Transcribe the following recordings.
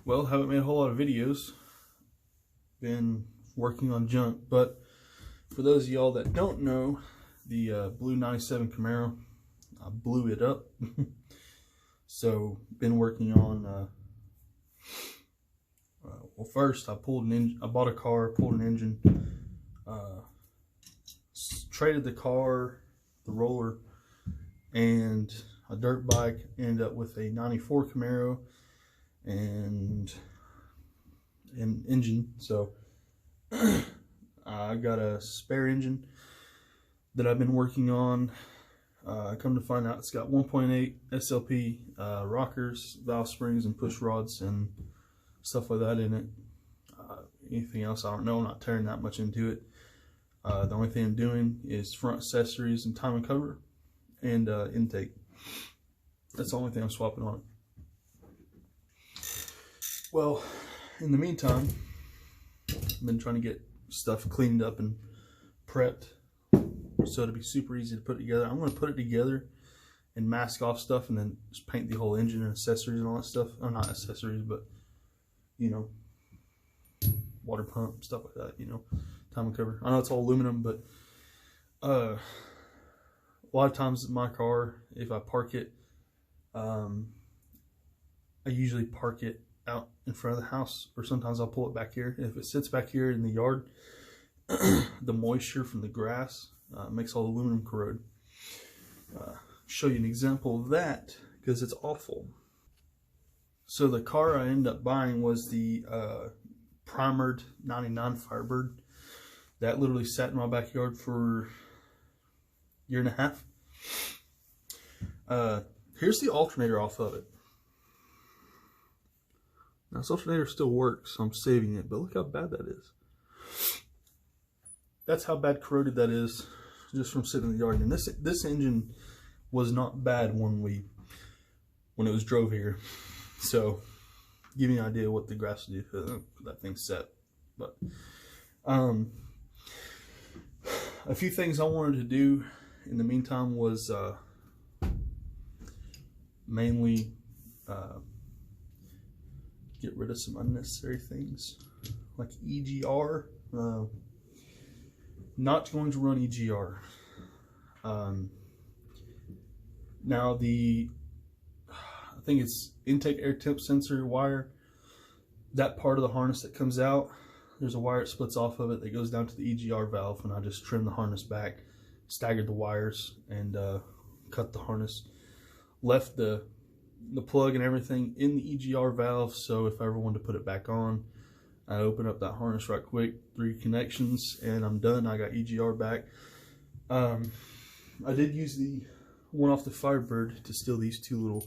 Well, haven't made a whole lot of videos. Been working on junk, but for those of y'all that don't know, the blue 97 Camaro, I blew it up. So, been working on, well, first I pulled an engine. I bought a car, pulled an engine, traded the car, the roller, and a dirt bike. Ended up with a 94 Camaro and an engine. So I got a spare engine that I've been working on. Come to find out, it's got 1.8 SLP rockers, valve springs, and push rods and stuff like that in it. Anything else I don't know. I'm not tearing that much into it. The only thing I'm doing is front accessories and timing cover and intake. That's the only thing I'm swapping on it. Well, in the meantime, I've been trying to get stuff cleaned up and prepped so it'll be super easy to put together. I'm going to put it together and mask off stuff and then just paint the whole engine and accessories and all that stuff. Or not accessories, but, you know, water pump, stuff like that, you know, timing cover. I know it's all aluminum, but a lot of times in my car, if I park it, I usually park it out in front of the house, or sometimes I'll pull it back here. If it sits back here in the yard, the moisture from the grass makes all the aluminum corrode. Show you an example of that because it's awful. So the car I ended up buying was the primered 99 Firebird that literally sat in my backyard for a year and a half. Here's the alternator off of it. Now this alternator still works, so I'm saving it, but look how bad that is. That's how bad corroded that is just from sitting in the yard. And this engine was not bad when it was drove here. So give you an idea what the grass would do if that thing's set. But a few things I wanted to do in the meantime was mainly get rid of some unnecessary things like EGR. Not going to run EGR. Now I think it's intake air temp sensor wire. That part of the harness that comes out, there's a wire that splits off of it that goes down to the EGR valve, and I just trimmed the harness back, staggered the wires, and cut the harness. Left the plug and everything in the EGR valve, so if I ever wanted to put it back on, I open up that harness right quick, 3 connections, and I'm done. I got EGR back. I did use the one off the Firebird to steal these 2 little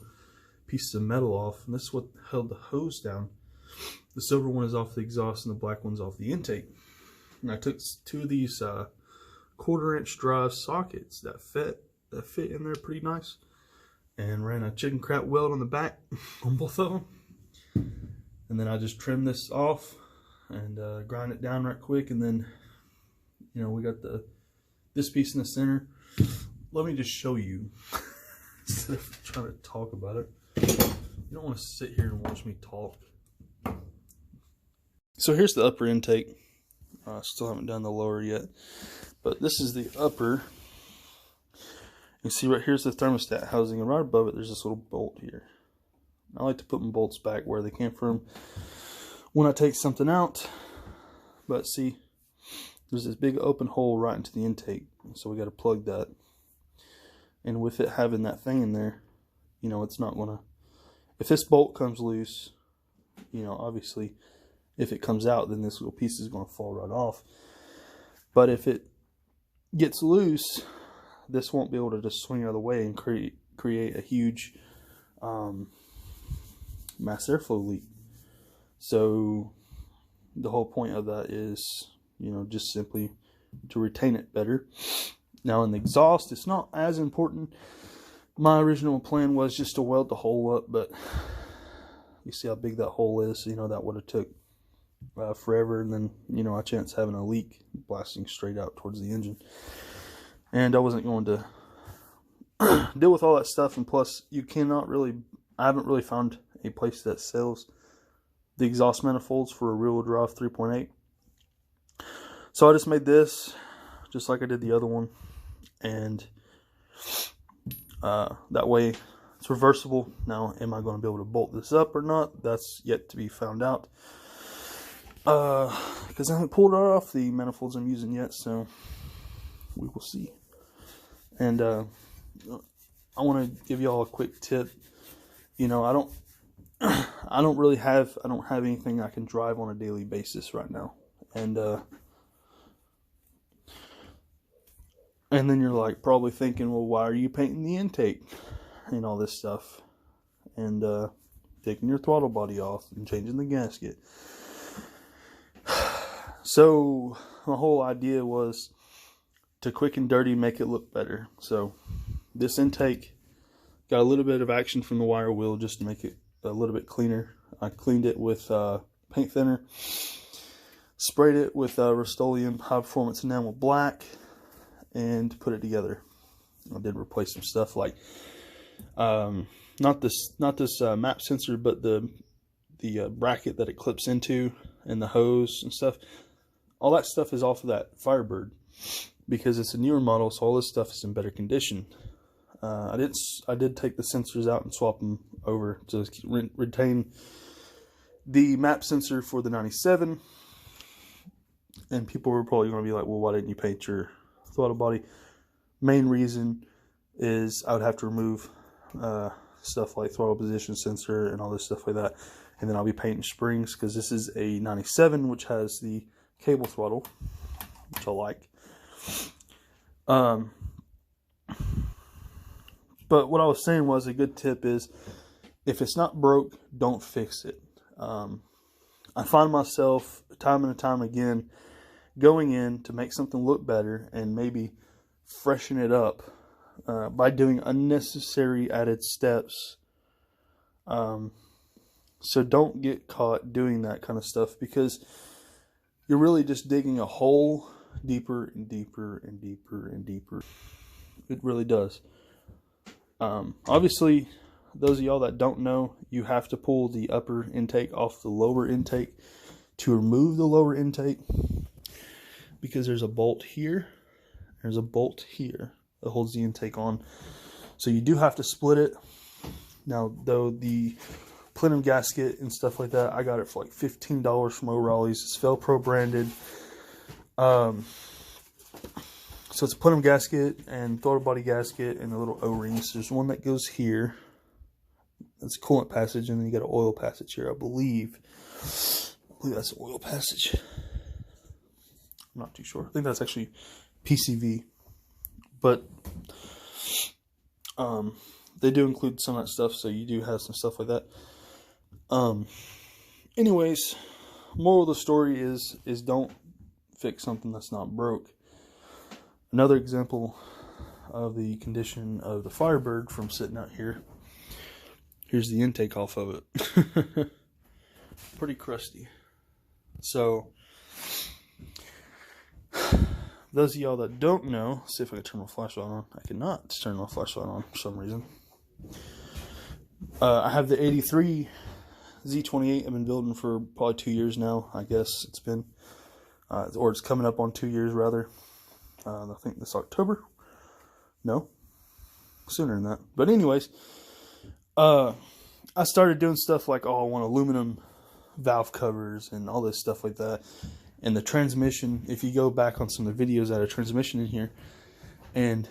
pieces of metal off, and this is what held the hose down. The silver one is off the exhaust and the black one's off the intake. And I took 2 of these 1/4-inch drive sockets that fit in there pretty nice, and ran a chicken crap weld on the back on both of them. And then I just trimmed this off and grind it down right quick, and then, you know, we got this piece in the center. Let me just show you instead of trying to talk about it. You don't want to sit here and watch me talk. So here's the upper intake. Still haven't done the lower yet, but this is the upper. You see right here's the thermostat housing, and right above it there's this little bolt here. I like to put my bolts back where they came from when I take something out. But see, there's this big open hole right into the intake, so we got to plug that. And with it having that thing in there, you know, it's not gonna, if this bolt comes loose, you know, obviously if it comes out, then this little piece is going to fall right off. But if it gets loose, this won't be able to just swing out of the way and create a huge mass airflow leak. So the whole point of that is, you know, just simply to retain it better. Now in the exhaust, it's not as important. My original plan was just to weld the hole up, but you see how big that hole is. You know, that would have took forever, and then, you know, I chance having a leak blasting straight out towards the engine. And I wasn't going to deal with all that stuff, and plus you cannot really, I haven't really found a place that sells the exhaust manifolds for a rear-wheel drive 3.8. So I just made this just like I did the other one, and that way it's reversible. Now, am I going to be able to bolt this up or not? That's yet to be found out, because I haven't pulled it off the manifolds I'm using yet, so we will see. And I want to give y'all a quick tip. You know, I don't have anything I can drive on a daily basis right now, and then you're like probably thinking, well, why are you painting the intake and all this stuff, and taking your throttle body off and changing the gasket? So my whole idea was to quick and dirty make it look better. So this intake got a little bit of action from the wire wheel just to make it a little bit cleaner. I cleaned it with paint thinner, sprayed it with Rust-Oleum high performance enamel black, and put it together. I did replace some stuff like not this map sensor, but the bracket that it clips into, and the hose and stuff. All that stuff is off of that Firebird because it's a newer model, so all this stuff is in better condition. I did take the sensors out and swap them over to retain the map sensor for the 97. And people were probably going to be like, well, why didn't you paint your throttle body? Main reason is I would have to remove stuff like throttle position sensor and all this stuff like that. And then I'll be painting springs, because this is a 97, which has the cable throttle, which I like. But what I was saying was, a good tip is, if it's not broke, don't fix it. I find myself time and time again going in to make something look better and maybe freshen it up by doing unnecessary added steps. So don't get caught doing that kind of stuff, because you're really just digging a hole deeper and deeper and deeper and deeper. It really does. Obviously, those of y'all that don't know, you have to pull the upper intake off the lower intake to remove the lower intake, because there's a bolt here, there's a bolt here that holds the intake on. So you do have to split it. Now, though, the plenum gasket and stuff like that, I got it for like $15 from O'Reilly's. It's Velcro branded. So it's a plenum gasket and throttle body gasket and the little O-rings. There's one that goes here. That's a coolant passage, and then you got an oil passage here, I believe. That's an oil passage. I'm not too sure. I think that's actually PCV. But they do include some of that stuff, so you do have some stuff like that. Anyways, moral of the story is don't fix something that's not broke. Another example of the condition of the Firebird from sitting out here. Here's the intake off of it. Pretty crusty. So, those of y'all that don't know, see if I can turn my flashlight on. I cannot turn my flashlight on for some reason. I have the 83 Z28 I've been building for probably 2 years now, I guess it's been. Or it's coming up on 2 years, rather. I think this October. No, sooner than that. But anyways, I started doing stuff like, oh, I want aluminum valve covers and all this stuff like that. And the transmission, if you go back on some of the videos, I had a transmission in here, and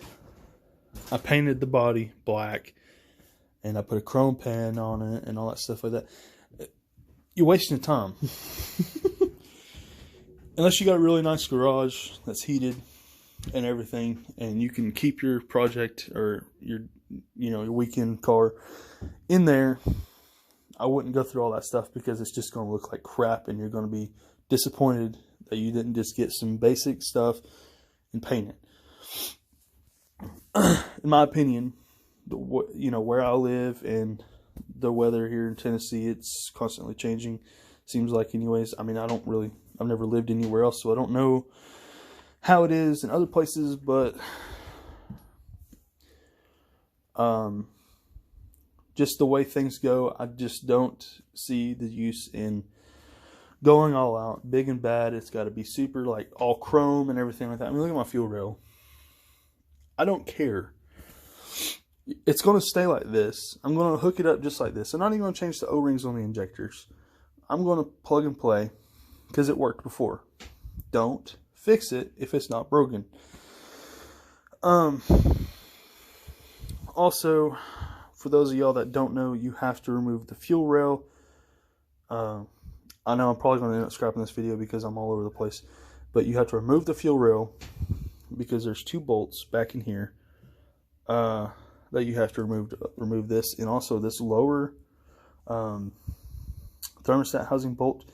I painted the body black, and I put a chrome pan on it and all that stuff like that. You're wasting your time. Unless you got a really nice garage that's heated and everything, and you can keep your project or your weekend car in there, I wouldn't go through all that stuff, because it's just going to look like crap, and you're going to be disappointed that you didn't just get some basic stuff and paint it. In my opinion, where I live and the weather here in Tennessee, it's constantly changing, seems like anyways. I mean, I've never lived anywhere else, so I don't know how it is in other places, but just the way things go, I just don't see the use in going all out, big and bad. It's got to be super, like, all chrome and everything like that. I mean, look at my fuel rail. I don't care. It's going to stay like this. I'm going to hook it up just like this. I'm not even going to change the O-rings on the injectors. I'm going to plug and play because it worked before. Don't fix it if it's not broken. Also, for those of y'all that don't know, you have to remove the fuel rail. I know I'm probably going to end up scrapping this video because I'm all over the place. But you have to remove the fuel rail because there's 2 bolts back in here that you have to remove this. And also this lower thermostat housing bolt.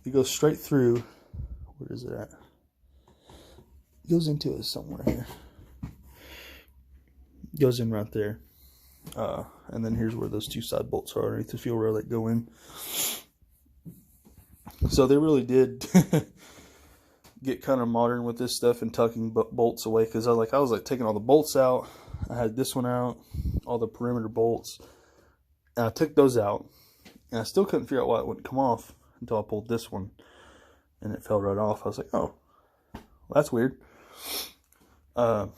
It goes straight through. Where is it at? It goes into it somewhere here. It goes in right there. And then here's where those 2 side bolts are underneath the fuel rail that go in. So they really did get kind of modern with this stuff and tucking bolts away, because I was like taking all the bolts out. I had this one out, all the perimeter bolts, and I took those out, and I still couldn't figure out why it wouldn't come off until I pulled this one, and it fell right off. I was like, oh, well, that's weird. I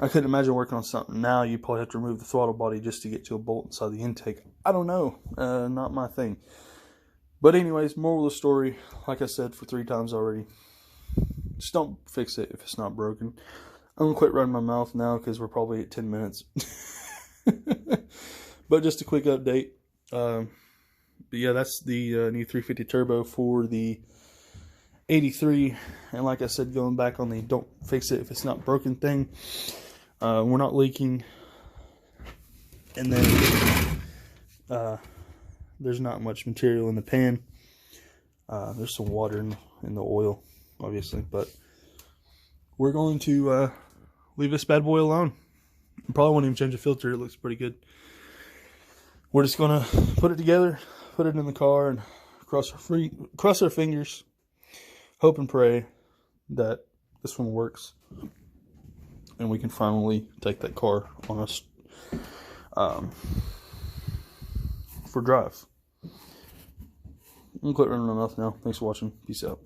couldn't imagine working on something now. You probably have to remove the throttle body just to get to a bolt inside the intake. I don't know. Not my thing. But anyways, moral of the story, like I said for 3 times already, just don't fix it if it's not broken. I'm going to quit running my mouth now because we're probably at 10 minutes. But just a quick update. But yeah, that's the new 350 turbo for the 83. And like I said, going back on the don't fix it if it's not broken thing. We're not leaking. And then there's not much material in the pan. There's some water in the oil, obviously, but we're going to leave this bad boy alone. Probably won't even change the filter. It looks pretty good. We're just gonna put it together, put it in the car, and cross our fingers, hope and pray that this one works, and we can finally take that car on us for drive. I'm gonna quit running my mouth now. Thanks for watching. Peace out.